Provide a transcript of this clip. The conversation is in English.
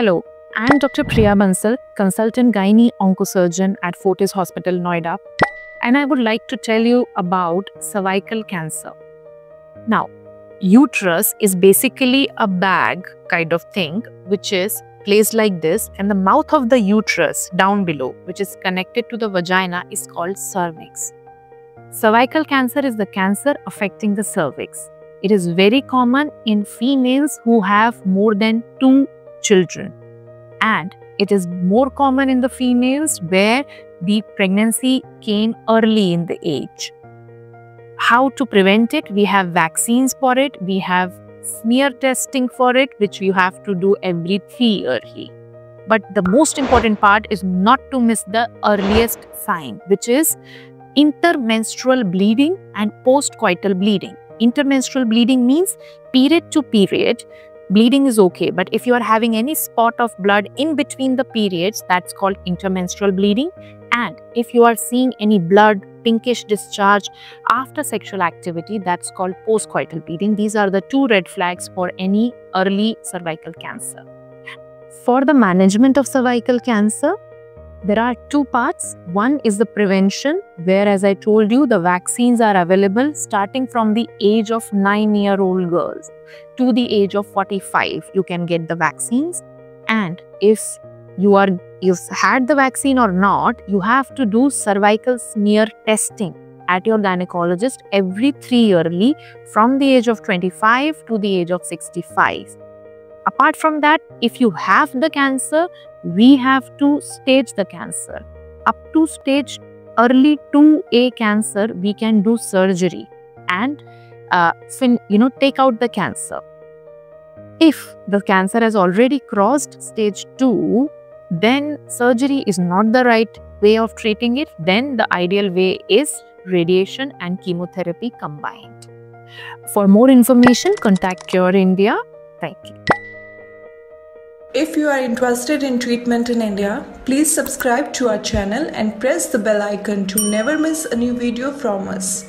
Hello, I'm Dr. Priya Bansal, consultant gynae oncosurgeon at Fortis Hospital, Noida, and I would like to tell you about cervical cancer. Now, uterus is basically a bag kind of thing which is placed like this, and the mouth of the uterus down below, which is connected to the vagina, is called cervix. Cervical cancer is the cancer affecting the cervix. It is very common in females who have more than 2 children, and it is more common in the females where the pregnancy came early in the age. How to prevent it? We have vaccines for it. We have smear testing for it, which you have to do every 3 yearly. But the most important part is not to miss the earliest sign, which is intermenstrual bleeding and postcoital bleeding. Intermenstrual bleeding means period to period bleeding is okay, but if you are having any spot of blood in between the periods, that's called intermenstrual bleeding. And if you are seeing any blood, pinkish discharge after sexual activity, that's called postcoital bleeding. These are the 2 red flags for any early cervical cancer. For the management of cervical cancer, there are 2 parts. One is the prevention, where, as I told you, the vaccines are available starting from the age of 9-year-old girls to the age of 45. You can get the vaccines, and if you've had the vaccine or not, you have to do cervical smear testing at your gynecologist every 3 yearly from the age of 25 to the age of 65. Apart from that, if you have the cancer, we have to stage the cancer. Up to stage early 2A cancer, we can do surgery and take out the cancer. If the cancer has already crossed stage 2, then surgery is not the right way of treating it. Then the ideal way is radiation and chemotherapy combined. For more information, contact Cure India. Thank you. If you are interested in treatment in India, please subscribe to our channel and press the bell icon to never miss a new video from us.